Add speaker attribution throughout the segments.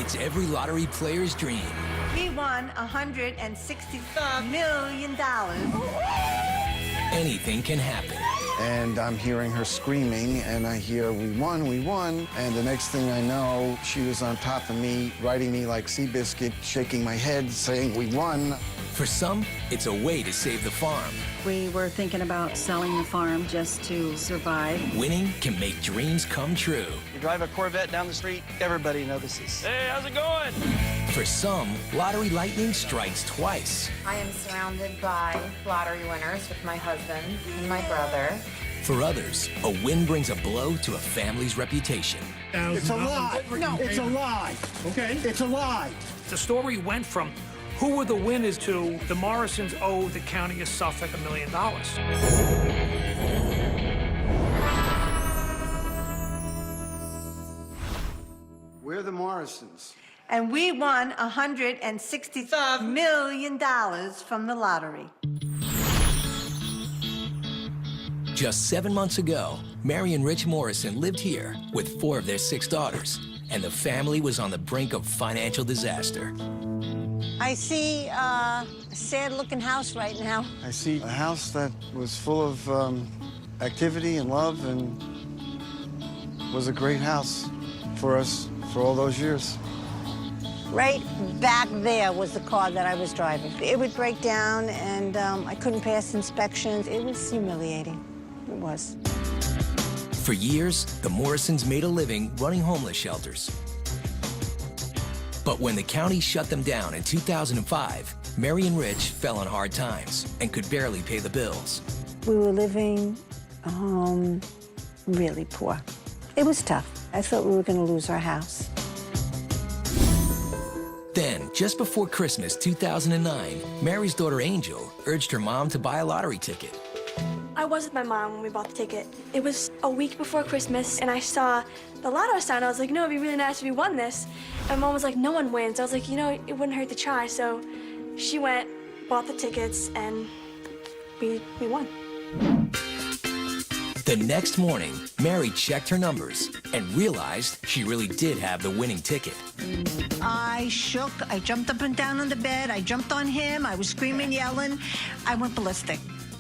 Speaker 1: It's every lottery player's dream.
Speaker 2: We won $165 million.
Speaker 1: Anything can happen.
Speaker 3: And I'm hearing her screaming, and I hear, we won, we won. And the next thing I know, she was on top of me, riding me like Seabiscuit, shaking my head, saying, we won.
Speaker 1: For some, it's a way to save the farm.
Speaker 4: We were thinking about selling the farm just to survive.
Speaker 1: Winning can make dreams come true.
Speaker 5: You drive a Corvette down the street, everybody notices.
Speaker 6: Hey, how's it going?
Speaker 1: For some, lottery lightning strikes twice.
Speaker 7: I am surrounded by lottery winners with my husband and my brother.
Speaker 1: For others, a win brings a blow to a family's reputation.
Speaker 8: It's a lie. No, it's a lie. Okay. It's a lie.
Speaker 6: The story went from who were the winners to the Morrisons owe the county of Suffolk $1 million.
Speaker 3: We're the Morrisons.
Speaker 2: And we won $165 million from the lottery.
Speaker 1: Just 7 months ago, Mary and Rich Morrison lived here with 4 of their 6 daughters, and the family was on the brink of financial disaster.
Speaker 2: I see a sad-looking house right now.
Speaker 3: I see a house that was full of activity and love and was a great house for us for all those years.
Speaker 2: Right back there was the car that I was driving. It would break down, and I couldn't pass inspections. It was humiliating. It was.
Speaker 1: For years, the Morrisons made a living running homeless shelters. But when the county shut them down in 2005, Mary and Rich fell on hard times and could barely pay the bills.
Speaker 2: We were living really poor. It was tough. I thought we were going to lose our house.
Speaker 1: Then, just before Christmas 2009, Mary's daughter Angel urged her mom to buy a lottery ticket.
Speaker 9: I was with my mom when we bought the ticket. It was a week before Christmas, and I saw the lotto sign. I was like, no, it'd be really nice if we won this. And Mom was like, no one wins. I was like, you know, it wouldn't hurt to try. So she went, bought the tickets, and we won.
Speaker 1: The next morning, Mary checked her numbers and realized she really did have the winning ticket.
Speaker 2: I shook. I jumped up and down on the bed. I jumped on him. I was screaming, yelling. I went ballistic.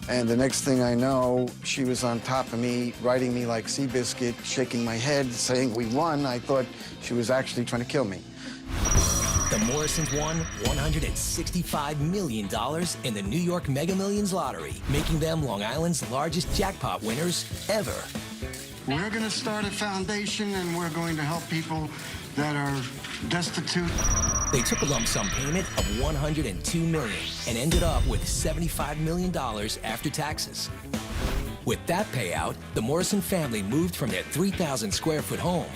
Speaker 3: And the next thing I know, she was on top of me, riding me like Seabiscuit, shaking my head, saying, we won. I thought she was actually trying to kill me.
Speaker 1: The Morrisons won $165 million in the New York Mega Millions lottery, making them Long Island's largest jackpot winners ever.
Speaker 10: We're going to start a foundation, and we're going to help people that are destitute.
Speaker 1: They took a lump sum payment of $102 million and ended up with $75 million after taxes. With that payout, the Morrison family moved from their 3,000 square foot home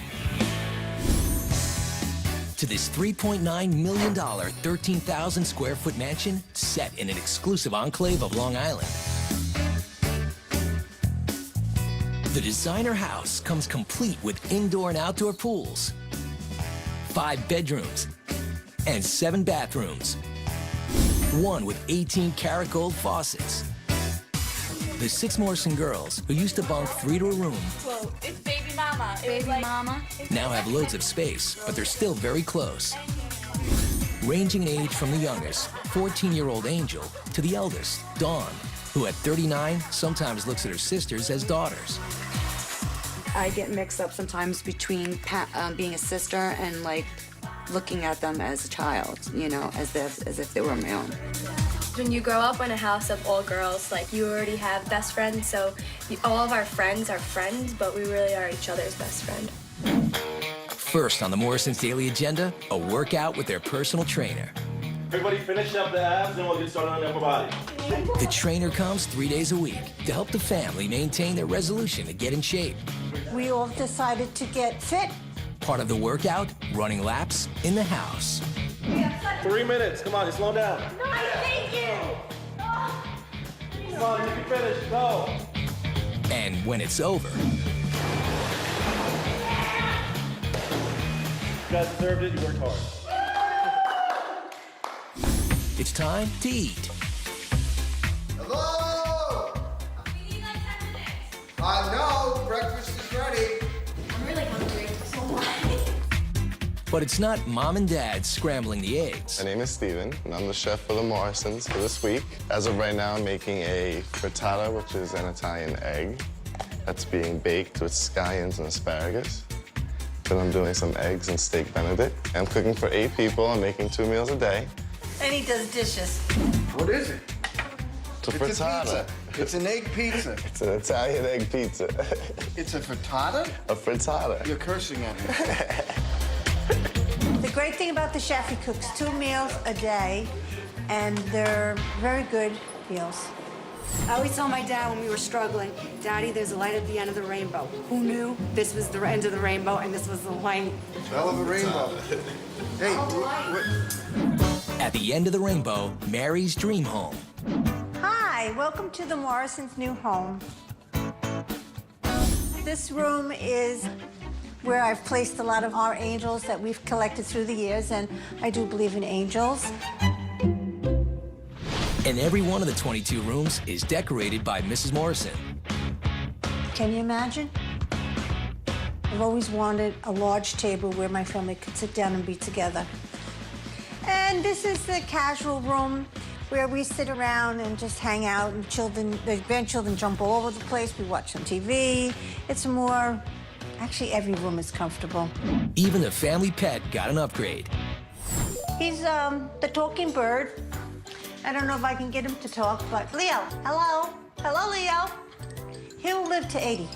Speaker 1: to this $3.9 million, 13,000 square foot mansion set in an exclusive enclave of Long Island. The designer house comes complete with indoor and outdoor pools, 5 bedrooms, and 7 bathrooms, one with 18-karat gold faucets. The 6 Morrison girls, who used to bunk 3 to a room,
Speaker 9: Whoa, it's baby mama.
Speaker 7: Baby mama.
Speaker 1: now have loads of space, but they're still very close. Ranging in age from the youngest, 14-year-old Angel, to the eldest, Dawn, who at 39 sometimes looks at her sisters as daughters.
Speaker 7: I get mixed up sometimes between being a sister and like looking at them as a child, you know, as if they were my own.
Speaker 9: When you grow up in a house of all girls, like you already have best friends, so all of our friends are friends, but we really are each other's best friend.
Speaker 1: First on the Morrisons' daily agenda, a workout with their personal trainer.
Speaker 11: Everybody finish up the abs, and we'll get started on the upper body.
Speaker 1: The trainer comes 3 days a week to help the family maintain their resolution to get in shape.
Speaker 2: We all decided to get fit.
Speaker 1: Part of the workout, running laps in the house.
Speaker 11: 3 minutes. Come on, just slow down.
Speaker 9: No, thank you.
Speaker 11: Come on, you can finish. Go.
Speaker 1: And when it's over,
Speaker 11: You guys deserved it. You worked hard.
Speaker 1: it's time to eat.
Speaker 12: Hello?
Speaker 9: We need like 10 minutes.
Speaker 12: I know, breakfast is ready.
Speaker 9: I'm really hungry. So much.
Speaker 1: But it's not mom and dad scrambling the eggs.
Speaker 12: My name is Steven, and I'm the chef for the Morrisons for this week. As of right now, I'm making a frittata, which is an Italian egg that's being baked with scallions and asparagus. Then I'm doing some eggs and steak benedict. I'm cooking for 8 people. I'm making 2 meals a day.
Speaker 2: And he does dishes.
Speaker 3: What is it?
Speaker 12: It's a frittata.
Speaker 3: It's an egg pizza.
Speaker 12: It's an Italian egg pizza.
Speaker 3: It's a frittata?
Speaker 12: A frittata.
Speaker 3: You're cursing at me.
Speaker 2: The great thing about the chef, he cooks 2 meals a day, and they're very good meals.
Speaker 7: I always tell my dad when we were struggling, Daddy, there's a light at the end of the rainbow. Who knew this was the end of the rainbow and this was the light?
Speaker 3: Hell of a rainbow. Hey,
Speaker 1: At the end of the rainbow, Mary's dream home.
Speaker 2: Hi, welcome to the Morrisons' new home. This room is where I've placed a lot of our angels that we've collected through the years, and I do believe in angels.
Speaker 1: And every one of the 22 rooms is decorated by Mrs. Morrison.
Speaker 2: Can you imagine? I've always wanted a large table where my family could sit down and be together. And this is the casual room where we sit around and just hang out, and the grandchildren jump all over the place. We watch some TV. It's more, actually every room is comfortable.
Speaker 1: Even the family pet got an upgrade.
Speaker 2: He's the talking bird. I don't know if I can get him to talk, but Leo, hello. Hello, Leo. He'll live to 80.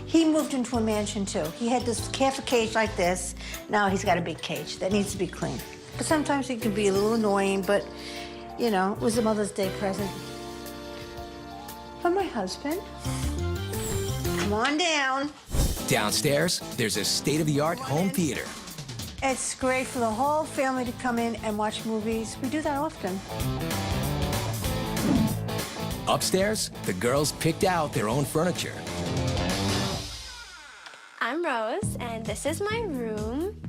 Speaker 2: He moved into a mansion, too. He had this half a cage like this. Now he's got a big cage that needs to be cleaned. But sometimes he can be a little annoying, but, you know, it was a Mother's Day present. From my husband. Come on down.
Speaker 1: Downstairs, there's a state-of-the-art home theater.
Speaker 2: It's great for the whole family to come in and watch movies. We do that often.
Speaker 1: Upstairs, the girls picked out their own furniture.
Speaker 9: I'm Rose, and this is my room.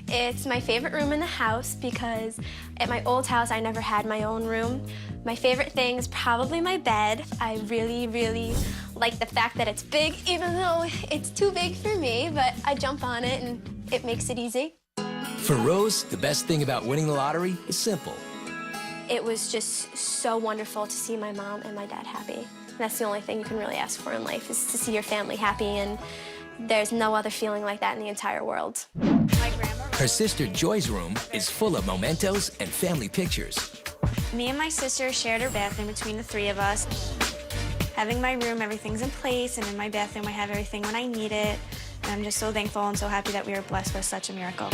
Speaker 9: It's my favorite room in the house because at my old house, I never had my own room. My favorite thing is probably my bed. I really, really like the fact that it's big, even though it's too big for me, but I jump on it and it makes it easy.
Speaker 1: For Rose, the best thing about winning the lottery is simple.
Speaker 9: It was just so wonderful to see my mom and my dad happy. That's the only thing you can really ask for in life, is to see your family happy, and there's no other feeling like that in the entire world.
Speaker 1: Her sister Joy's room is full of mementos and family pictures.
Speaker 9: Me and my sister shared our bathroom between the 3 of us. Having my room, everything's in place, and in my bathroom I have everything when I need it. And I'm just so thankful and so happy that we were blessed with such a miracle.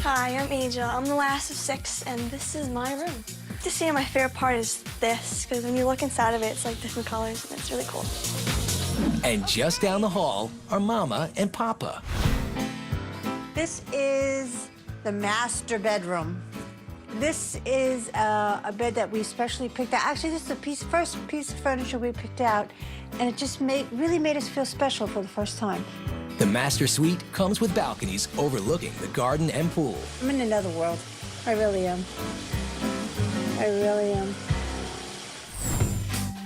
Speaker 9: Hi, I'm Angel. I'm the last of 6, and this is my room. To see my favorite part is this, because when you look inside of it, it's like different colors, and it's really cool.
Speaker 1: And just down the hall are Mama and Papa.
Speaker 2: This is the master bedroom. This is a bed that we specially picked out. Actually, this is the first piece of furniture we picked out, and it just really made us feel special for the first time.
Speaker 1: The master suite comes with balconies overlooking the garden and pool.
Speaker 2: I'm in another world. I really am. I really am.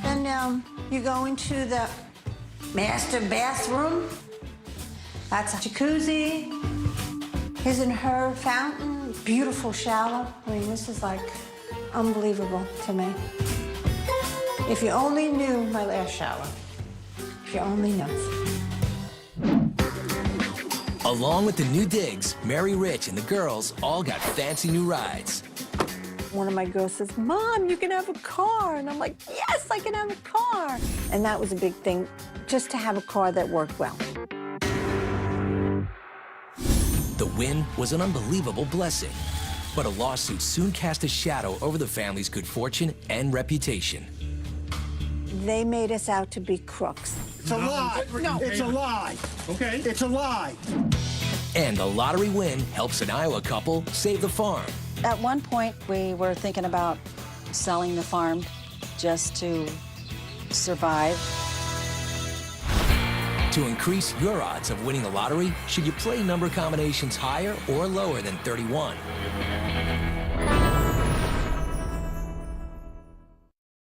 Speaker 2: Then you go into the master bathroom. That's a jacuzzi. His and her fountain. Beautiful shower. I mean, this is like unbelievable to me. If you only knew my last shower. If you only knew.
Speaker 1: Along with the new digs, Mary Rich and the girls all got fancy new rides.
Speaker 2: One of my girls says, Mom, you can have a car. And I'm like, yes, I can have a car. And that was a big thing, just to have a car that worked well.
Speaker 1: The win was an unbelievable blessing, but a lawsuit soon cast a shadow over the family's good fortune and reputation.
Speaker 2: They made us out to be crooks.
Speaker 8: It's a lie. No, it's a lie. Okay? It's a lie.
Speaker 1: And the lottery win helps an Iowa couple save the farm.
Speaker 4: At one point, we were thinking about selling the farm just to survive.
Speaker 1: To increase your odds of winning the lottery, should you play number combinations higher or lower than 31?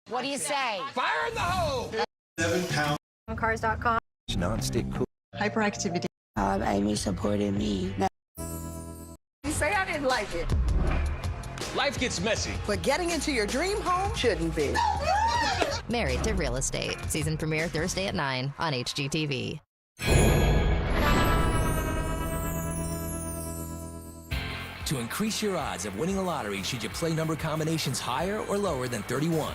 Speaker 13: What do you say?
Speaker 8: Fire in the hole!
Speaker 11: 7 pounds.
Speaker 13: Cars.com.
Speaker 1: Non-stick cool.
Speaker 13: Hyperactivity.
Speaker 2: Amy supported me.
Speaker 14: I like it.
Speaker 1: Life gets messy.
Speaker 14: But getting into your dream home shouldn't be.
Speaker 15: Married to Real Estate. Season premiere Thursday at 9 on HGTV.
Speaker 1: To increase your odds of winning the lottery, should you play number combinations higher or lower than 31?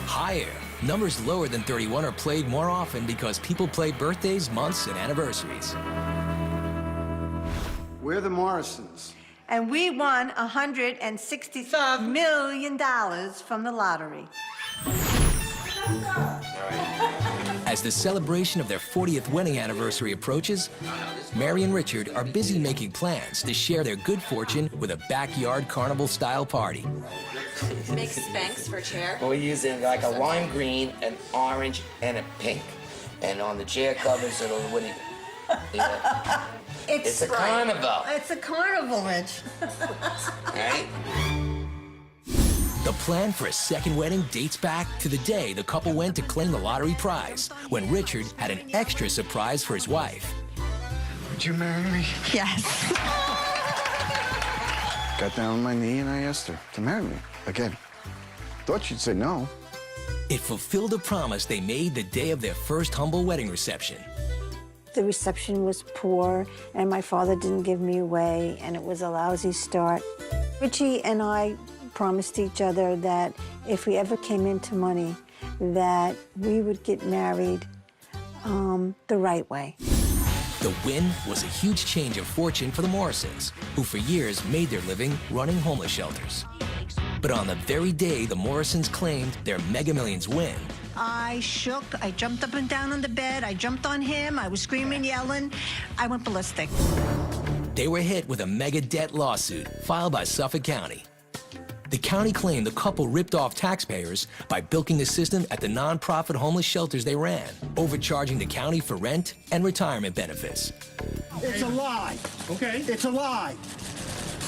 Speaker 1: Higher. Numbers lower than 31 are played more often because people play birthdays, months, and anniversaries.
Speaker 10: We're the Morrisons.
Speaker 2: And we won $165 million from the lottery.
Speaker 1: As the celebration of their 40th wedding anniversary approaches, Mary and Richard are busy making plans to share their good fortune with a backyard carnival-style party.
Speaker 16: Make Spanx for chair.
Speaker 17: We're using like a lime green, an orange, and a pink. And on the chair covers, it'll, what do you, yeah. It's a carnival.
Speaker 2: It's a carnival, Rich.
Speaker 17: Right?
Speaker 1: The plan for a second wedding dates back to the day the couple went to claim the lottery prize, when Richard had an extra surprise for his wife.
Speaker 10: Would you marry me?
Speaker 2: Yes.
Speaker 3: Got down on my knee and I asked her to marry me again. Thought she'd say no.
Speaker 1: It fulfilled a promise they made the day of their first humble wedding reception.
Speaker 2: The reception was poor, and my father didn't give me away, and it was a lousy start. Richie and I promised each other that if we ever came into money, that we would get married the right way.
Speaker 1: The win was a huge change of fortune for the Morrisons, who for years made their living running homeless shelters. But on the very day the Morrisons claimed their Mega Millions win,
Speaker 2: I shook, I jumped up and down on the bed, I jumped on him, I was screaming, yelling, I went ballistic.
Speaker 1: they were hit with a mega debt lawsuit filed by Suffolk County. The county claimed the couple ripped off taxpayers by bilking the system at the nonprofit homeless shelters they ran, overcharging the county for rent and retirement benefits.
Speaker 8: It's a lie, okay? It's a lie.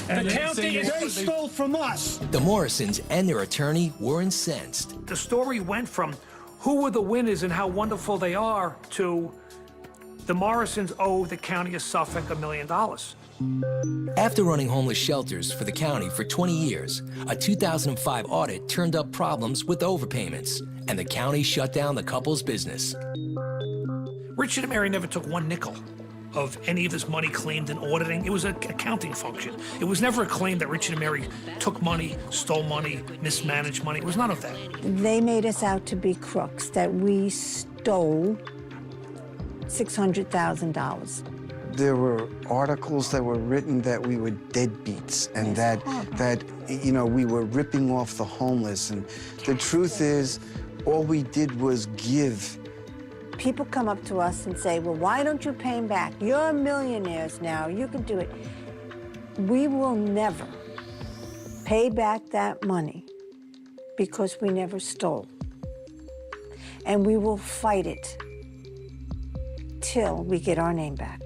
Speaker 6: And the county
Speaker 8: they stole from us.
Speaker 1: The Morrisons and their attorney were incensed.
Speaker 6: The story went from who were the winners and how wonderful they are to the Morrisons owe the county of Suffolk $1 million.
Speaker 1: After running homeless shelters for the county for 20 years, a 2005 audit turned up problems with overpayments, and the county shut down the couple's business.
Speaker 6: Richard and Mary never took one nickel of any of this money claimed in auditing. It was an accounting function. It was never a claim that Richard and Mary took money, stole money, mismanaged money. It was none of that.
Speaker 2: They made us out to be crooks, that we stole $600,000.
Speaker 3: There were articles that were written that we were deadbeats and that you know, we were ripping off the homeless. And the truth is, all we did was give.
Speaker 2: People come up to us and say, well, why don't you pay them back? You're millionaires now, you can do it. We will never pay back that money because we never stole. And we will fight it till we get our name back.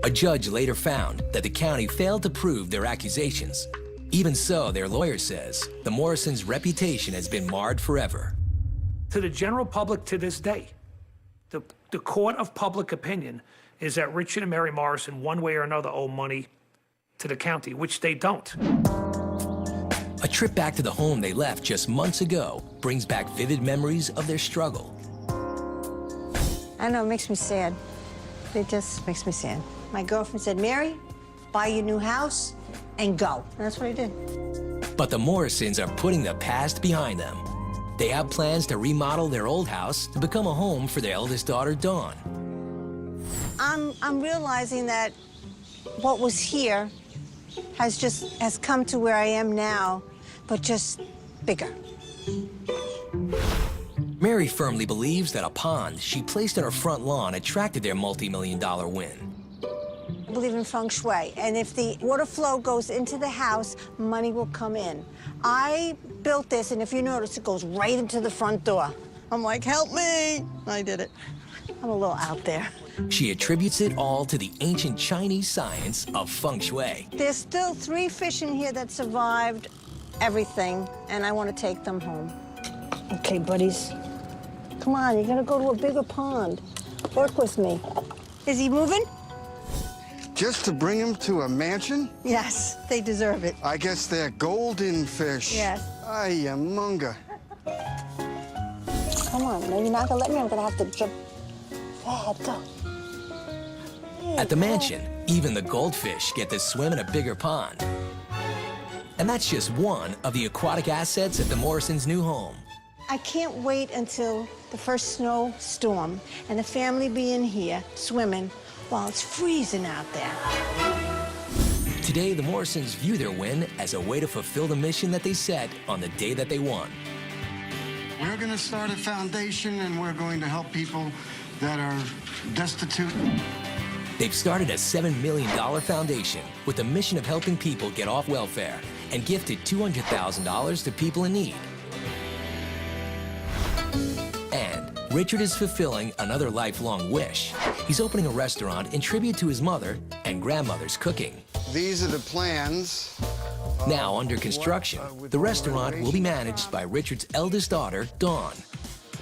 Speaker 1: A judge later found that the county failed to prove their accusations. Even so, their lawyer says the Morrisons' reputation has been marred forever.
Speaker 6: To the general public to this day, the court of public opinion is that Richard and Mary Morrison, one way or another, owe money to the county, which they don't.
Speaker 1: A trip back to the home they left just months ago brings back vivid memories of their struggle.
Speaker 2: I know, it makes me sad. It just makes me sad. My girlfriend said, Mary, buy your new house and go. And that's what I did.
Speaker 1: But the Morrisons are putting the past behind them. They have plans to remodel their old house to become a home for their eldest daughter, Dawn.
Speaker 2: I'm realizing that what was here has come to where I am now, but just bigger.
Speaker 1: Mary firmly believes that a pond she placed in her front lawn attracted their multi-million-dollar win.
Speaker 2: I believe in feng shui, and if the water flow goes into the house, money will come in. I built this, and if you notice, it goes right into the front door. I'm like, help me! I did it. I'm a little out there.
Speaker 1: She attributes it all to the ancient Chinese science of feng shui.
Speaker 2: There's still 3 fish in here that survived everything, and I want to take them home. Okay, buddies. Come on, you're gonna go to a bigger pond. Work with me. Is he moving?
Speaker 3: Just to bring them to a mansion?
Speaker 2: Yes, they deserve it.
Speaker 3: I guess they're golden fish.
Speaker 2: Yes.
Speaker 3: Ay, munga.
Speaker 2: Come on, no, you're not gonna let me. I'm gonna have to jump. Dad, go.
Speaker 1: At the mansion, even the goldfish get to swim in a bigger pond. And that's just one of the aquatic assets at the Morrisons' new home.
Speaker 2: I can't wait until the first snowstorm and the family be in here swimming while it's freezing out there.
Speaker 1: Today, the Morrisons view their win as a way to fulfill the mission that they set on the day that they won.
Speaker 10: We're going to start a foundation, and we're going to help people that are destitute.
Speaker 1: They've started a $7 million foundation with the mission of helping people get off welfare and gifted $200,000 to people in need. And Richard is fulfilling another lifelong wish. He's opening a restaurant in tribute to his mother and grandmother's cooking.
Speaker 3: These are the plans.
Speaker 1: Now under construction, the restaurant will be managed by Richard's eldest daughter, Dawn.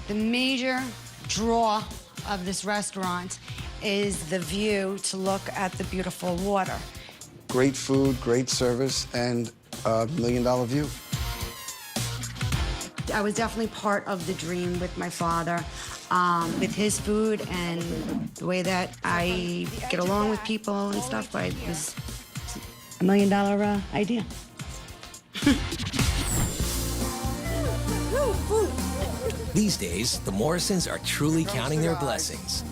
Speaker 13: The major draw of this restaurant is the view to look at the beautiful water.
Speaker 3: Great food, great service, and a $1 million view.
Speaker 13: I was definitely part of the dream with my father, with his food and the way that I get along with people and stuff. It was a $1 million idea.
Speaker 1: These days, the Morrisons are truly counting their blessings.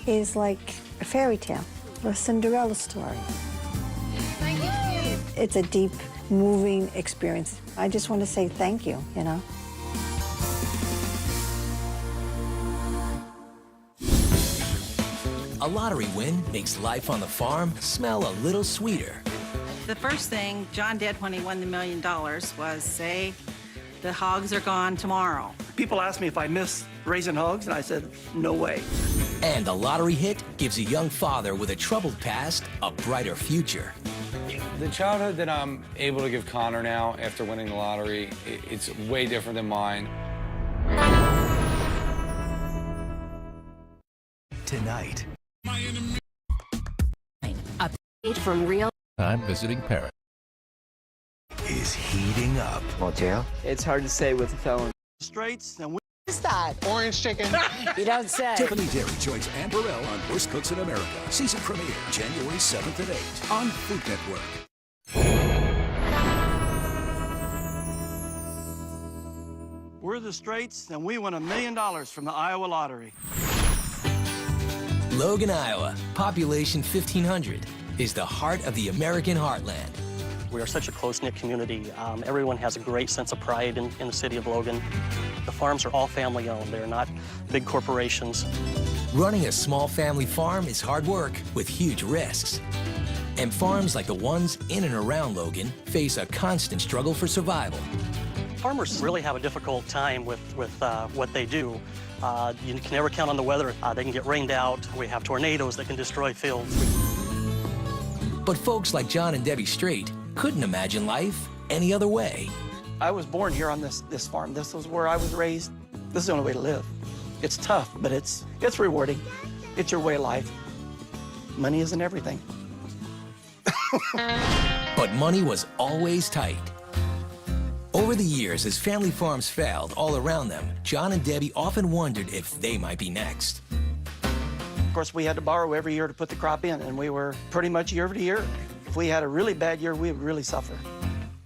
Speaker 2: It's like a fairy tale, a Cinderella story. It's a deep, moving experience. I just want to say thank you, you know.
Speaker 1: A lottery win makes life on the farm smell a little sweeter.
Speaker 18: The first thing John did when he won the $1 million was say, the hogs are gone tomorrow.
Speaker 5: People ask me if I miss raising hogs, and I said, no way.
Speaker 1: And a lottery hit gives a young father with a troubled past a brighter future.
Speaker 19: The childhood that I'm able to give Connor now after winning the lottery, it's way different than mine.
Speaker 1: Tonight.
Speaker 20: A page from Real.
Speaker 21: I'm visiting parent.
Speaker 1: Is heating up.
Speaker 5: Motel? It's hard to say with a felon. Straights and
Speaker 14: What's that?
Speaker 10: Orange chicken.
Speaker 14: You don't say.
Speaker 21: Tiffany Dairy joins Ann Burrell on Worst Cooks in America. Season premiere, January 7th at 8 on Food Network.
Speaker 5: we're the Straits, and we won $1 million from the Iowa lottery.
Speaker 1: Logan, Iowa, population 1,500, is the heart of the American heartland.
Speaker 22: We are such a close-knit community. Everyone has a great sense of pride in the city of Logan. The farms are all family-owned. They're not big corporations.
Speaker 1: Running a small family farm is hard work with huge risks. And farms like the ones in and around Logan face a constant struggle for survival.
Speaker 22: Farmers really have a difficult time with what they do. You can never count on the weather. They can get rained out. We have tornadoes that can destroy fields.
Speaker 1: But folks like John and Debbie Straight couldn't imagine life any other way.
Speaker 5: I was born here on this farm. This was where I was raised. This is the only way to live. It's tough, but it's rewarding. It's your way of life. Money isn't everything.
Speaker 1: But money was always tight. Over the years, as family farms failed all around them, John and Debbie often wondered if they might be next.
Speaker 5: Of course, we had to borrow every year to put the crop in, and we were pretty much year to year. If we had a really bad year, we would really suffer.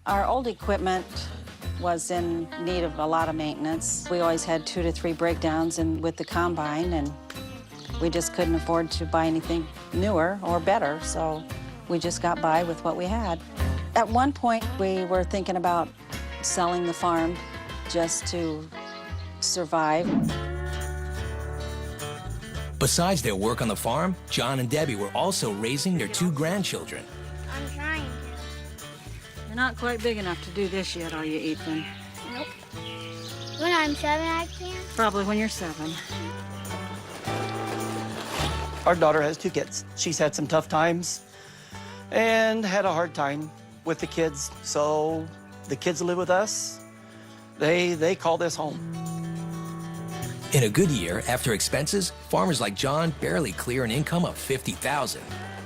Speaker 4: Our old equipment was in need of a lot of maintenance. We always had 2 to 3 breakdowns with the combine, and we just couldn't afford to buy anything newer or better, so we just got by with what we had. At one point, we were thinking about selling the farm just to survive.
Speaker 1: Besides their work on the farm, John and Debbie were also raising their 2 grandchildren.
Speaker 9: I'm trying to.
Speaker 4: You're not quite big enough to do this yet, are you, Ethan?
Speaker 9: Nope. When I'm 7, I can.
Speaker 4: Probably when you're 7.
Speaker 5: Our daughter has 2 kids. She's had some tough times and had a hard time with the kids. So the kids live with us. They call this home.
Speaker 1: In a good year, after expenses, farmers like John barely clear an income of $50,000.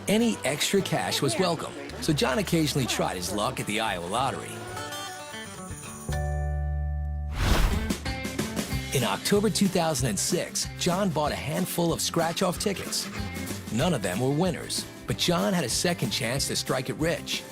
Speaker 1: Any extra cash was welcome, so John occasionally tried his luck at the Iowa lottery. In October 2006, John bought a handful of scratch-off tickets. None of them were winners, but John had a second chance to strike it rich.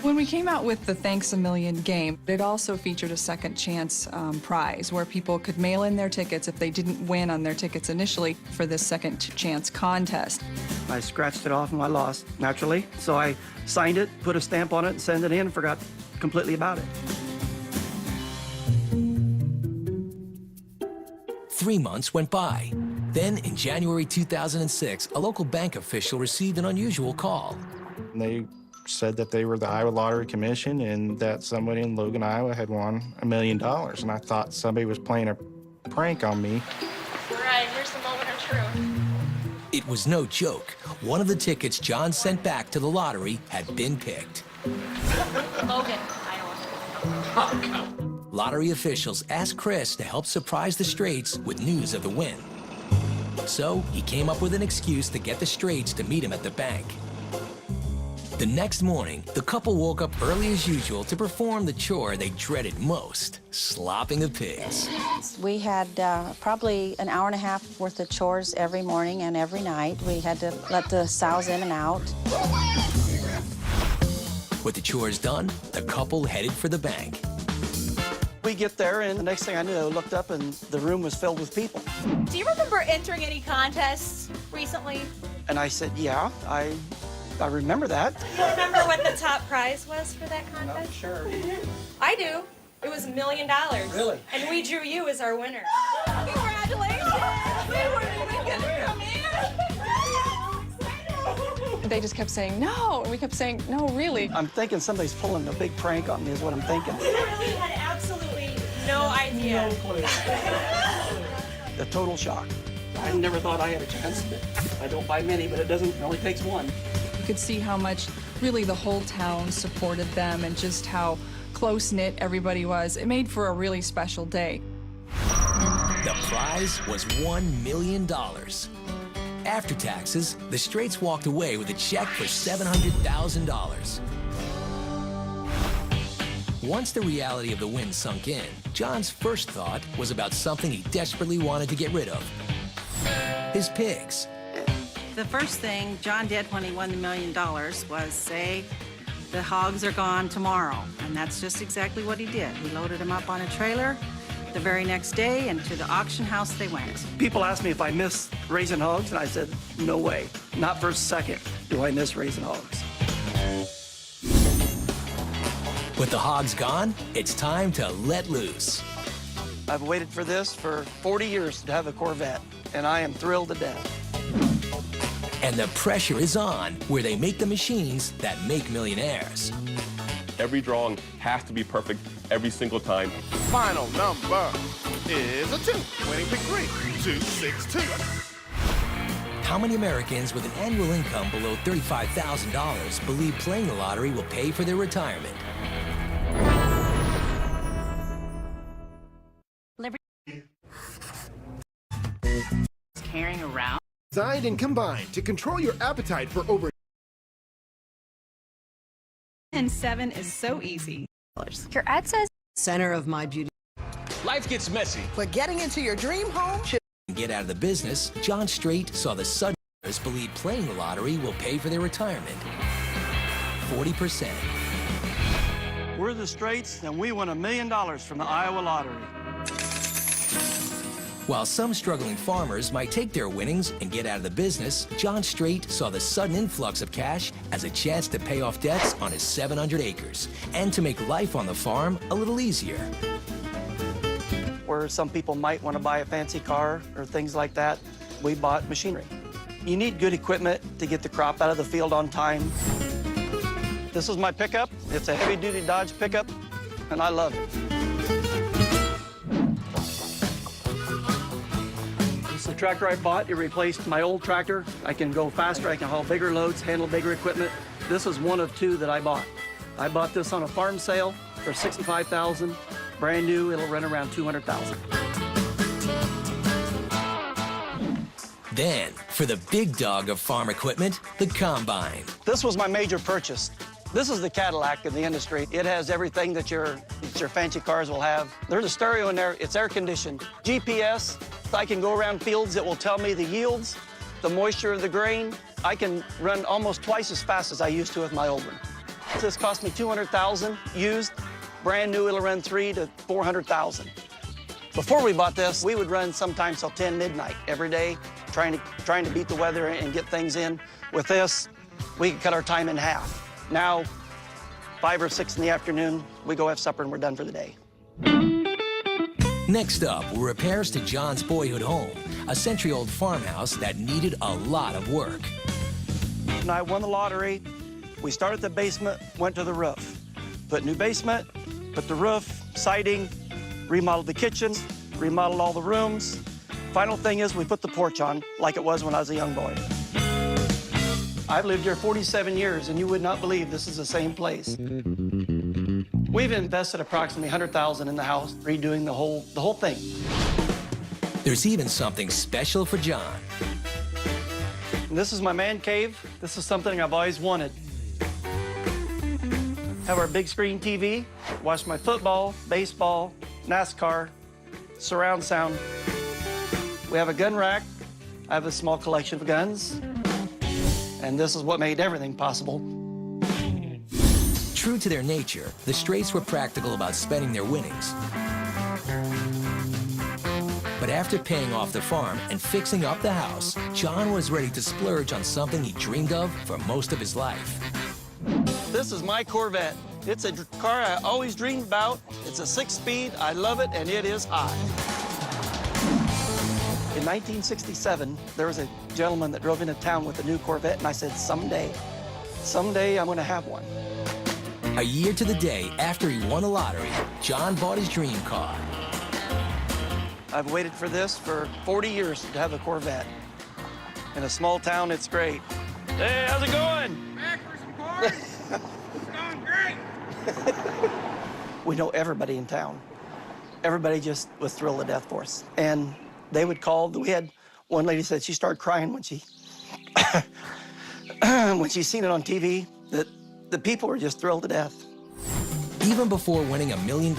Speaker 7: When we came out with the Thanks a Million game, it also featured a second chance prize where people could mail in their tickets if they didn't win on their tickets initially for this second chance contest.
Speaker 5: I scratched it off and I lost, naturally. So I signed it, put a stamp on it, and sent it in, and forgot completely about it.
Speaker 1: 3 months went by. Then, in January 2006, a local bank official received an unusual call.
Speaker 12: They said that they were the Iowa Lottery Commission and that somebody in Logan, Iowa had won $1 million. And I thought somebody was playing a prank on me.
Speaker 9: Right, here's the moment of truth.
Speaker 1: It was no joke. One of the tickets John sent back to the lottery had been picked.
Speaker 9: Logan, Iowa.
Speaker 1: Lottery officials asked Chris to help surprise the Straits with news of the win. So he came up with an excuse to get the Straits to meet him at the bank. The next morning, the couple woke up early as usual to perform the chore they dreaded most, slopping the pigs.
Speaker 4: We had probably an hour and a half worth of chores every morning and every night. We had to let the sows in and out.
Speaker 1: With the chores done, the couple headed for the bank.
Speaker 5: We get there, and the next thing I knew, I looked up, and the room was filled with people.
Speaker 23: Do you remember entering any contests recently?
Speaker 5: And I said, yeah, I remember that.
Speaker 23: Do you remember what the top prize was for that contest?
Speaker 5: No, sure.
Speaker 23: I do. It was $1 million.
Speaker 5: Really?
Speaker 23: And we drew you as our winner. Congratulations! We weren't even gonna come in.
Speaker 7: They just kept saying, no, and we kept saying, no, really.
Speaker 5: I'm thinking somebody's pulling a big prank on me is what I'm thinking.
Speaker 23: We had absolutely no idea.
Speaker 5: No clue. A total shock. I never thought I had a chance. I don't buy many, but it only takes one.
Speaker 7: You could see how much really the whole town supported them and just how close-knit everybody was. It made for a really special day.
Speaker 1: The prize was $1 million. After taxes, the Straits walked away with a check for $700,000. Once the reality of the win sunk in, John's first thought was about something he desperately wanted to get rid of: his pigs.
Speaker 18: The first thing John did when he won the $1 million was say, the hogs are gone tomorrow. And that's just exactly what he did. He loaded them up on a trailer the very next day, and to the auction house they went.
Speaker 5: People asked me if I miss raising hogs, and I said, no way. Not for a second do I miss raising hogs.
Speaker 1: With the hogs gone, it's time to let loose.
Speaker 5: I've waited for this for 40 years to have a Corvette, and I am thrilled to death.
Speaker 1: And the pressure is on, where they make the machines that make millionaires.
Speaker 24: Every drawing has to be perfect every single time.
Speaker 8: Final number is a 2. Winning pick 3, 262.
Speaker 1: How many Americans with an annual income below $35,000 believe playing the lottery will pay for their retirement?
Speaker 18: Carrying around.
Speaker 8: Designed and combined to control your appetite for over.
Speaker 7: And 7 is so easy.
Speaker 23: Your ad says
Speaker 14: Center of my beauty.
Speaker 21: Life gets messy.
Speaker 14: But getting into your dream home should
Speaker 1: Get out of the business, John Strait saw the Southerners believe playing the lottery will pay for their retirement. 40%.
Speaker 5: We're the Straits, and we won $1 million from the Iowa Lottery.
Speaker 1: While some struggling farmers might take their winnings and get out of the business, John Strait saw the sudden influx of cash as a chance to pay off debts on his 700 acres and to make life on the farm a little easier.
Speaker 5: Where some people might want to buy a fancy car or things like that, we bought machinery. You need good equipment to get the crop out of the field on time. This is my pickup. It's a heavy-duty Dodge pickup, and I love it. It's the tractor I bought. It replaced my old tractor. I can go faster. I can haul bigger loads, handle bigger equipment. This is one of 2 that I bought. I bought this on a farm sale for $65,000. Brand new. It'll run around $200,000.
Speaker 1: Then, for the big dog of farm equipment, the combine.
Speaker 5: This was my major purchase. This is the Cadillac in the industry. It has everything that your fancy cars will have. There's a stereo in there. It's air conditioned. GPS. I can go around fields. It will tell me the yields, the moisture of the grain. I can run almost twice as fast as I used to with my old one. This cost me $200,000 used. Brand new, it'll run $300,000 to $400,000. Before we bought this, we would run sometimes till 10 midnight every day, trying to beat the weather and get things in. With this, we could cut our time in half. Now, 5 or 6 in the afternoon, we go have supper and we're done for the day.
Speaker 1: Next up were repairs to John's boyhood home, a century-old farmhouse that needed a lot of work.
Speaker 5: When I won the lottery, we started the basement, went to the roof. Put new basement, put the roof, siding, remodeled the kitchens, remodeled all the rooms. Final thing is we put the porch on like it was when I was a young boy. I've lived here 47 years, and you would not believe this is the same place. We've invested approximately $100,000 in the house, redoing the whole thing.
Speaker 1: There's even something special for John.
Speaker 5: And this is my man cave. This is something I've always wanted. Have our big screen TV, watch my football, baseball, NASCAR, surround sound. We have a gun rack. I have a small collection of guns. And this is what made everything possible.
Speaker 1: True to their nature, the Straights were practical about spending their winnings. But after paying off the farm and fixing up the house, John was ready to splurge on something he dreamed of for most of his life.
Speaker 5: This is my Corvette. It's a car I always dreamed about. It's a 6-speed. I love it, and it is hot. In 1967, there was a gentleman that drove into town with a new Corvette, and I said, someday I'm going to have one.
Speaker 1: A year to the day after he won the lottery, John bought his dream car.
Speaker 5: I've waited for this for 40 years to have a Corvette. In a small town, it's great. Hey, how's it going?
Speaker 8: Back for some cars? It's going great.
Speaker 5: We know everybody in town. Everybody just was thrilled to death for us. And they would call. We had one lady said she started crying when she when she seen it on TV. That the people were just thrilled to death.
Speaker 1: Even before winning $1 million,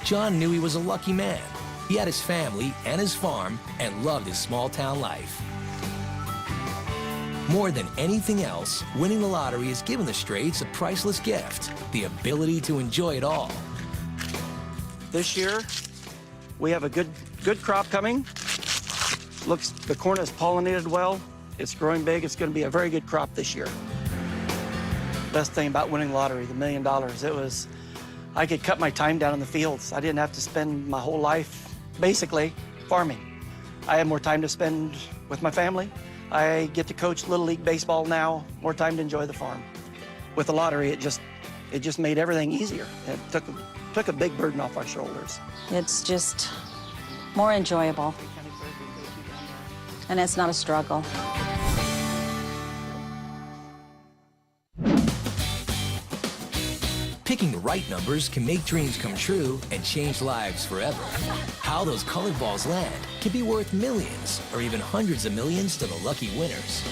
Speaker 1: John knew he was a lucky man. He had his family and his farm and loved his small town life. More than anything else, winning the lottery has given the Straights a priceless gift, the ability to enjoy it all.
Speaker 5: This year, we have a good crop coming. Looks, the corn is pollinated well. It's growing big. It's going to be a very good crop this year. Best thing about winning the lottery, the $1 million, it was, I could cut my time down in the fields. I didn't have to spend my whole life, basically, farming. I have more time to spend with my family. I get to coach Little League Baseball now, more time to enjoy the farm. With the lottery, it just made everything easier. It took a big burden off our shoulders.
Speaker 4: It's just more enjoyable. And it's not a struggle.
Speaker 1: Picking the right numbers can make dreams come true and change lives forever. How those colored balls land can be worth millions or even hundreds of millions to the lucky winners.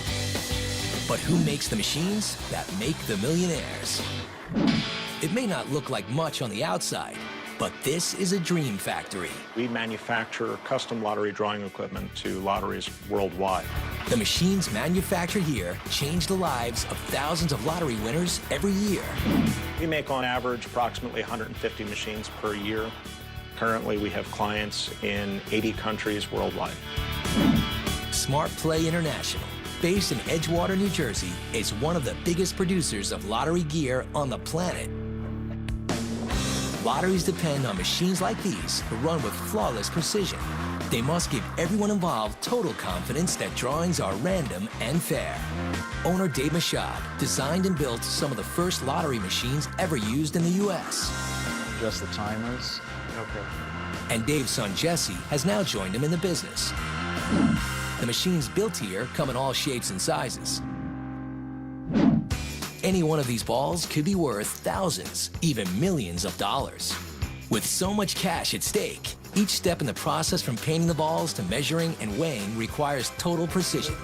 Speaker 1: But who makes the machines that make the millionaires? It may not look like much on the outside, but this is a dream factory.
Speaker 11: We manufacture custom lottery drawing equipment to lotteries worldwide.
Speaker 1: The machines manufactured here change the lives of thousands of lottery winners every year.
Speaker 11: We make on average approximately 150 machines per year. Currently, we have clients in 80 countries worldwide.
Speaker 1: Smart Play International, based in Edgewater, New Jersey, is one of the biggest producers of lottery gear on the planet. Lotteries depend on machines like these to run with flawless precision. They must give everyone involved total confidence that drawings are random and fair. Owner Dave Machad designed and built some of the first lottery machines ever used in the U.S.
Speaker 12: Just the timers? Okay.
Speaker 1: And Dave's son Jesse has now joined him in the business. The machines built here come in all shapes and sizes. Any one of these balls could be worth thousands, even millions of dollars. With so much cash at stake, Each step in the process from painting the balls to measuring and weighing requires total precision.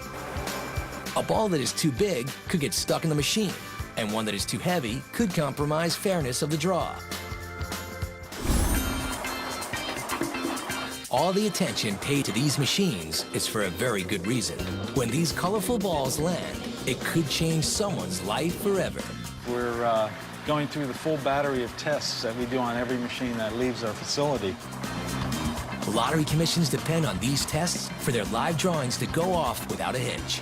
Speaker 1: A ball that is too big could get stuck in the machine, and one that is too heavy could compromise fairness of the draw. All the attention paid to these machines is for a very good reason. When these colorful balls land, it could change someone's life forever.
Speaker 6: We're going through the full battery of tests that we do on every machine that leaves our facility.
Speaker 1: Lottery commissions depend on these tests for their live drawings to go off without a hitch.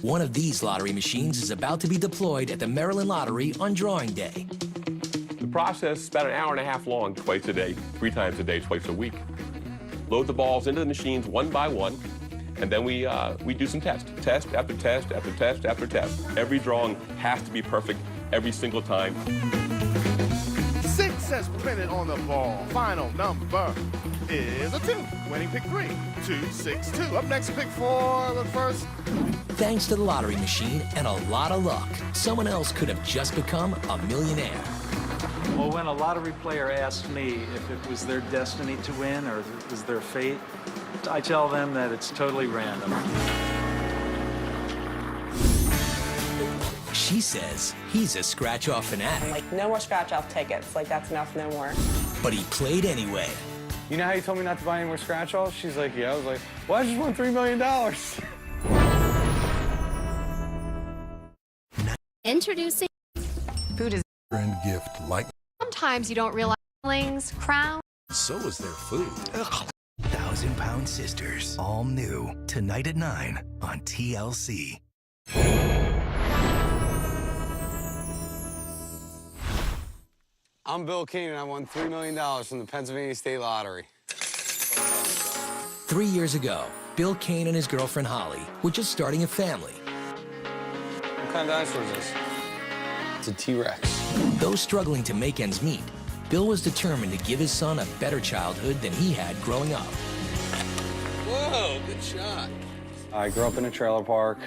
Speaker 1: One of these lottery machines is about to be deployed at the Maryland Lottery on drawing day.
Speaker 24: The process is about an hour and a half long, twice a day, 3 times a day, twice a week. Load the balls into the machines one by one, and then we do some tests. Test after test after test after test. Every drawing has to be perfect every single time.
Speaker 8: 6 says printed on the ball. Final number is a 2. Winning pick 3, 2, 6, 2. Up next, pick 4, but first.
Speaker 1: Thanks to the lottery machine and a lot of luck, someone else could have just become a millionaire.
Speaker 6: Well, when a lottery player asks me if it was their destiny to win or it was their fate, I tell them that it's totally random.
Speaker 1: She says he's a scratch-off fanatic.
Speaker 23: Like, no more scratch-off tickets. Like, that's enough, no more.
Speaker 1: But he played anyway.
Speaker 19: You know how you told me not to buy any more scratch-offs? She's like, yeah. I was like, well, I just won $3 million.
Speaker 20: Introducing
Speaker 15: food is
Speaker 16: and gift like.
Speaker 20: sometimes you don't realize feelings, crown.
Speaker 16: So is their food.
Speaker 17: 1,000-Pound Sisters, all new tonight at 9 on TLC.
Speaker 25: I'm Bill Keenan. I won $3 million from the Pennsylvania State Lottery.
Speaker 1: 3 years ago, Bill Kane and his girlfriend Holly were just starting a family.
Speaker 25: What kind of dinosaur is this? It's a T-Rex.
Speaker 1: Though struggling to make ends meet, Bill was determined to give his son a better childhood than he had growing up.
Speaker 25: Whoa, good shot. I grew up in a trailer park.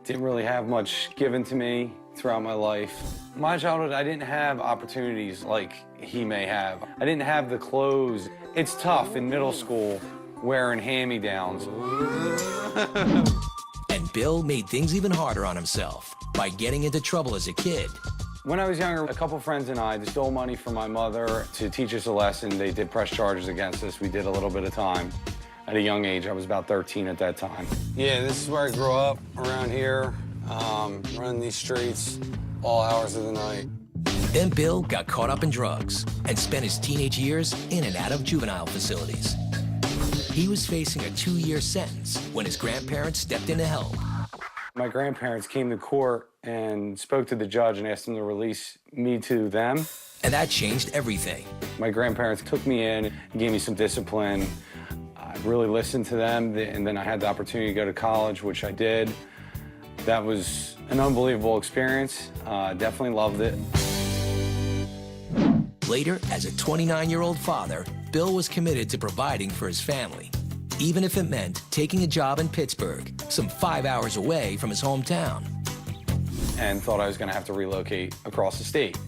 Speaker 25: Didn't really have much given to me throughout my life. My childhood, I didn't have opportunities like he may have. I didn't have the clothes. It's tough in middle school wearing hand-me-downs.
Speaker 1: And Bill made things even harder on himself by getting into trouble as a kid.
Speaker 19: When I was younger, a couple friends and I stole money from my mother to teach us a lesson. They did press charges against us. We did a little bit of time. At a young age, I was about 13 at that time. Yeah, this is where I grew up, around here, running these streets all hours of the night.
Speaker 1: Then Bill got caught up in drugs and spent his teenage years in and out of juvenile facilities. He was facing a 2-year sentence when his grandparents stepped in to help.
Speaker 19: My grandparents came to court and spoke to the judge and asked him to release me to them.
Speaker 1: And that changed everything.
Speaker 19: My grandparents took me in and gave me some discipline. I really listened to them, and then I had the opportunity to go to college, which I did. That was an unbelievable experience. Definitely loved it.
Speaker 1: Later, as a 29-year-old father, Bill was committed to providing for his family, even if it meant taking a job in Pittsburgh, some 5 hours away from his hometown.
Speaker 19: And thought I was going to have to relocate across the state.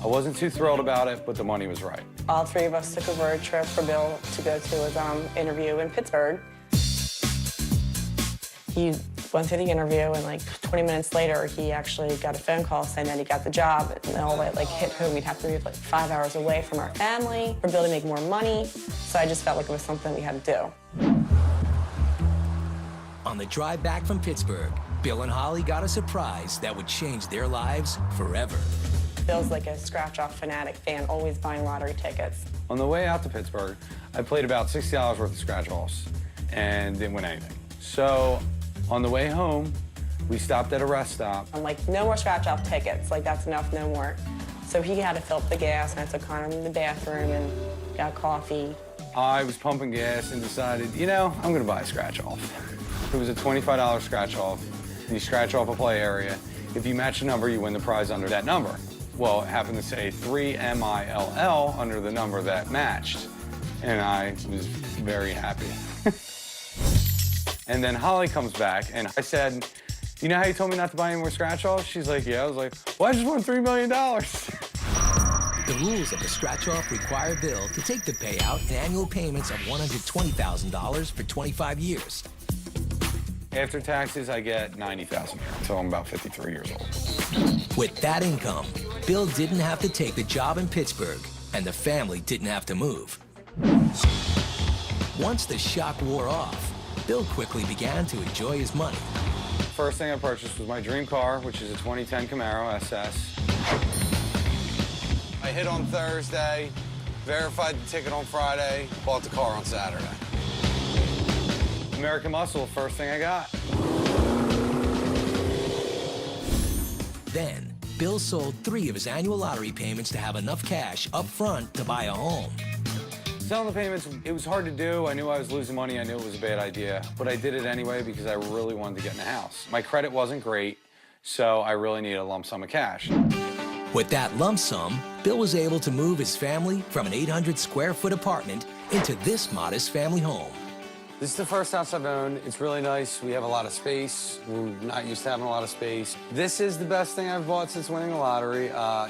Speaker 19: I wasn't too thrilled about it, but the money was right.
Speaker 23: All 3 of us took a road trip for Bill to go to his interview in Pittsburgh. He went through the interview, and like 20 minutes later, he actually got a phone call saying that he got the job. And all that like hit home. We'd have to move like 5 hours away from our family for Bill to make more money. So I just felt like it was something we had to do.
Speaker 1: On the drive back from Pittsburgh, Bill and Holly got a surprise that would change their lives forever.
Speaker 23: Bill's like a scratch-off fanatic fan, always buying lottery tickets.
Speaker 19: On the way out to Pittsburgh, I played about $60 worth of scratch-offs and didn't win anything. So on the way home, we stopped at a rest stop.
Speaker 23: I'm like, no more scratch-off tickets. Like, that's enough, no more. So he had to fill up the gas, and I took Connor in the bathroom and got coffee.
Speaker 19: I was pumping gas and decided, you know, I'm gonna buy a scratch-off. It was a $25 scratch-off. You scratch off a play area. If you match a number, you win the prize under that number. Well, it happened to say 3MILL under the number that matched, and I was very happy. And then Holly comes back, and I said, you know how you told me not to buy any more scratch-offs? She's like, yeah. I was like, well, I just won $3 million.
Speaker 1: The rules of the scratch-off require Bill to take the payout in annual payments of $120,000 for 25 years.
Speaker 19: After taxes, I get $90,000 until I'm about 53 years old.
Speaker 1: With that income, Bill didn't have to take the job in Pittsburgh, and the family didn't have to move. Once the shock wore off, Bill quickly began to enjoy his money.
Speaker 19: First thing I purchased was my dream car, which is a 2010 Camaro SS. I hit on Thursday, verified the ticket on Friday, bought the car on Saturday. American Muscle, first thing I got.
Speaker 1: Then, Bill sold 3 of his annual lottery payments to have enough cash up front to buy a home.
Speaker 19: Selling the payments, it was hard to do. I knew I was losing money. I knew it was a bad idea. But I did it anyway because I really wanted to get in a house. My credit wasn't great, so I really needed a lump sum of cash.
Speaker 1: With that lump sum, Bill was able to move his family from an 800-square-foot apartment into this modest family home.
Speaker 19: This is the first house I've owned. It's really nice. We have a lot of space. We're not used to having a lot of space. This is the best thing I've bought since winning the lottery,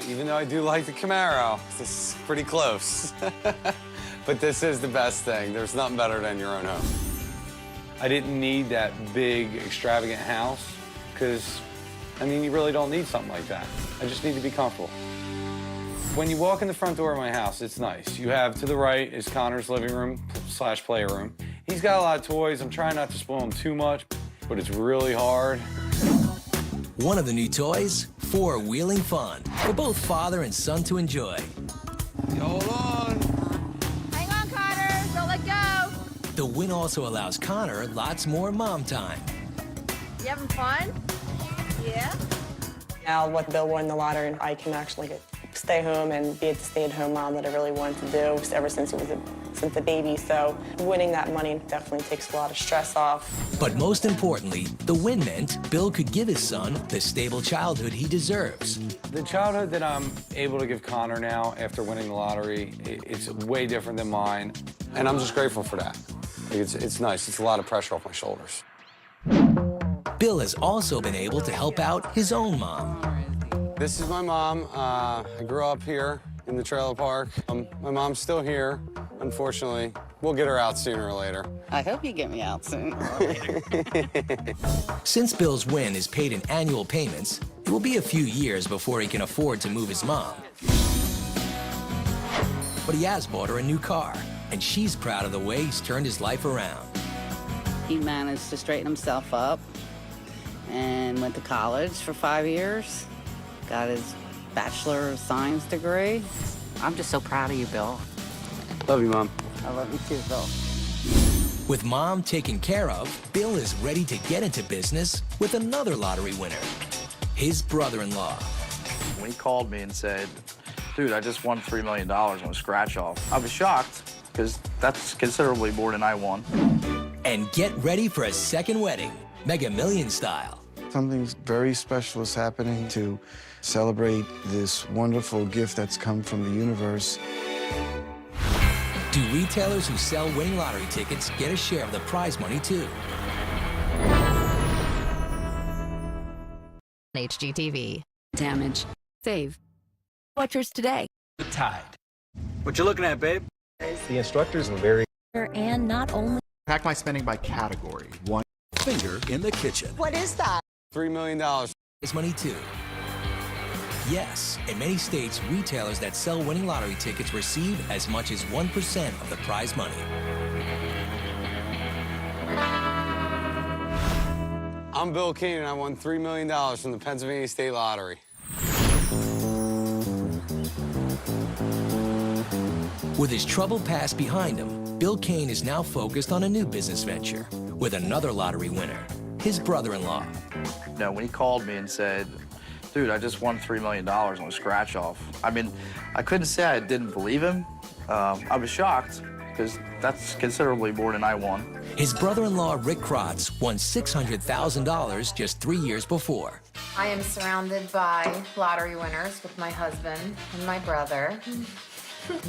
Speaker 19: even though I do like the Camaro. This is pretty close. But this is the best thing. There's nothing better than your own home. I didn't need that big, extravagant house because, I mean, you really don't need something like that. I just need to be comfortable. When you walk in the front door of my house, it's nice. You have to the right is Connor's living room / playroom. He's got a lot of toys. I'm trying not to spoil him too much, but it's really hard.
Speaker 1: One of the new toys, 4-wheeling fun for both father and son to enjoy.
Speaker 19: Hold on.
Speaker 2: Hang on, Connor. Don't let go.
Speaker 1: The win also allows Connor lots more mom time.
Speaker 2: You having fun? Yeah?
Speaker 23: Now, with Bill won the lottery, I can actually stay home and be the stay-at-home mom that I really wanted to do ever since since the baby. So winning that money definitely takes a lot of stress off.
Speaker 1: But most importantly, the win meant Bill could give his son the stable childhood he deserves.
Speaker 19: The childhood that I'm able to give Connor now after winning the lottery, it's way different than mine. And I'm just grateful for that. It's nice. It's a lot of pressure off my shoulders.
Speaker 1: Bill has also been able to help out his own mom.
Speaker 19: This is my mom. I grew up here in the trailer park. My mom's still here, unfortunately. We'll get her out sooner or later.
Speaker 3: I hope you get me out soon.
Speaker 1: Since Bill's win is paid in annual payments, it will be a few years before he can afford to move his mom. But he has bought her a new car, and she's proud of the way he's turned his life around.
Speaker 3: He managed to straighten himself up and went to college for 5 years. Got his Bachelor of Science degree. I'm just so proud of you, Bill.
Speaker 19: Love you, Mom.
Speaker 3: I love you too, Bill.
Speaker 1: With Mom taken care of, Bill is ready to get into business with another lottery winner, his brother-in-law.
Speaker 10: When he called me and said, dude, I just won $3 million on a scratch-off, I was shocked because that's considerably more than I won.
Speaker 1: And get ready for a second wedding, Mega Millions style.
Speaker 13: Something very special is happening to celebrate this wonderful gift that's come from the universe.
Speaker 1: Do retailers who sell winning lottery tickets get a share of the prize money too?
Speaker 20: HGTV. Damage. Save.
Speaker 15: Watch yours today.
Speaker 26: The Tide. What you looking at, babe?
Speaker 27: The instructors are very...
Speaker 20: And not only...
Speaker 27: Track my spending by category. One
Speaker 21: finger in the kitchen.
Speaker 15: What is that?
Speaker 19: $3 million.
Speaker 1: Prize money too. Yes, in many states, retailers that sell winning lottery tickets receive as much as 1% of the prize money.
Speaker 19: I'm Bill Keenan. I won $3 million from the Pennsylvania State Lottery.
Speaker 1: With his troubled past behind him, Bill Kane is now focused on a new business venture with another lottery winner, his brother-in-law.
Speaker 10: No, when he called me and said, dude, I just won $3 million on a scratch-off, I mean, I couldn't say I didn't believe him. I was shocked because that's considerably more than I won.
Speaker 1: His brother-in-law, Rick Krotz, won $600,000 just 3 years before.
Speaker 28: I am surrounded by lottery winners with my husband and my brother. And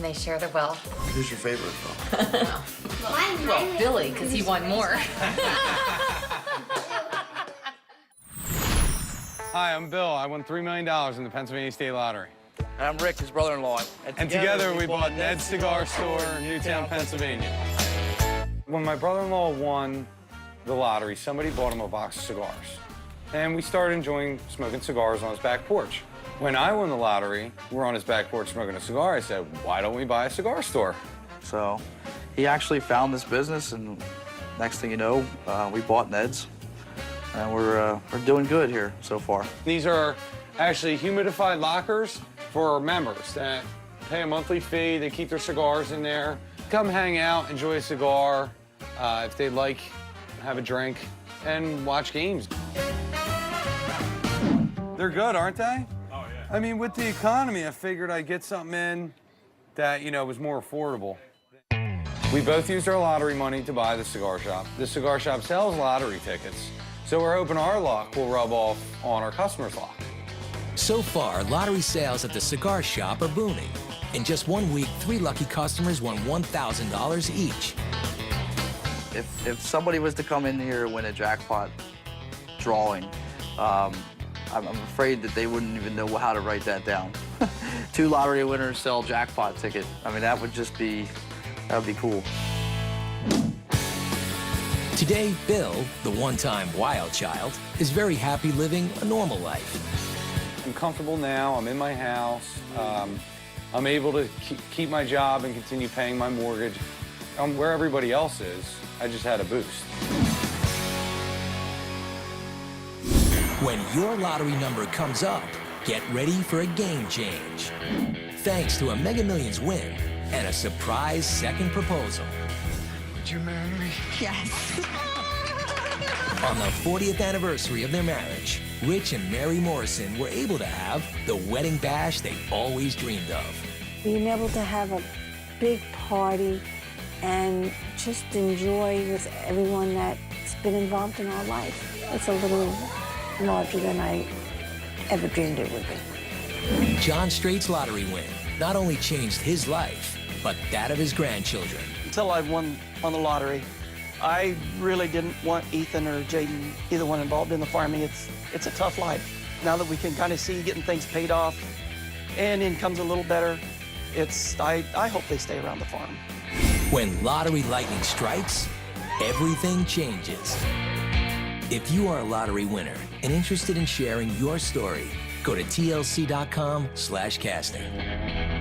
Speaker 28: they share the wealth.
Speaker 13: Who's your favorite, though?
Speaker 28: Well, Billy, because he won more.
Speaker 19: Hi, I'm Bill. I won $3 million in the Pennsylvania State Lottery.
Speaker 10: And I'm Rick, his brother-in-law.
Speaker 19: And together we bought Ned's Cigar Store in Newtown, Pennsylvania. When my brother-in-law won the lottery, somebody bought him a box of cigars. And we started enjoying smoking cigars on his back porch. When I won the lottery, we're on his back porch smoking a cigar. I said, why don't we buy a cigar store?
Speaker 10: So he actually found this business, and next thing you know, we bought Ned's. And we're doing good here so far.
Speaker 19: These are actually humidified lockers for our members that pay a monthly fee. They keep their cigars in there. Come hang out, enjoy a cigar. If they'd like, have a drink, and watch games. They're good, aren't they? Oh, yeah. I mean, with the economy, I figured I'd get something in that, you know, was more affordable. We both used our lottery money to buy the cigar shop. The cigar shop sells lottery tickets, so we're hoping our luck will rub off on our customers' luck.
Speaker 1: So far, lottery sales at the cigar shop are booming. In just 1 week, 3 lucky customers won $1,000 each.
Speaker 10: If somebody was to come in here and win a jackpot drawing, I'm afraid that they wouldn't even know how to write that down. 2 lottery winners sell jackpot ticket. I mean, that would be cool.
Speaker 1: Today, Bill, the one-time wild child, is very happy living a normal life.
Speaker 19: I'm comfortable now. I'm in my house. I'm able to keep my job and continue paying my mortgage. I'm where everybody else is. I just had a boost.
Speaker 1: When your lottery number comes up, get ready for a game change. Thanks to a Mega Millions win and a surprise second proposal.
Speaker 4: Would you marry me?
Speaker 15: Yes.
Speaker 1: On the 40th anniversary of their marriage, Rich and Mary Morrison were able to have the wedding bash they always dreamed of.
Speaker 5: Being able to have a big party and just enjoy with everyone that's been involved in our life. It's a little larger than I ever dreamed it would be.
Speaker 1: John Straight's lottery win not only changed his life, but that of his grandchildren.
Speaker 7: Until I won the lottery, I really didn't want Ethan or Jaden, either one, involved in the farming. It's a tough life. Now that we can kind of see getting things paid off and income's a little better, I hope they stay around the farm.
Speaker 1: When lottery lightning strikes, everything changes. If you are a lottery winner and interested in sharing your story, go to tlc.com/casting.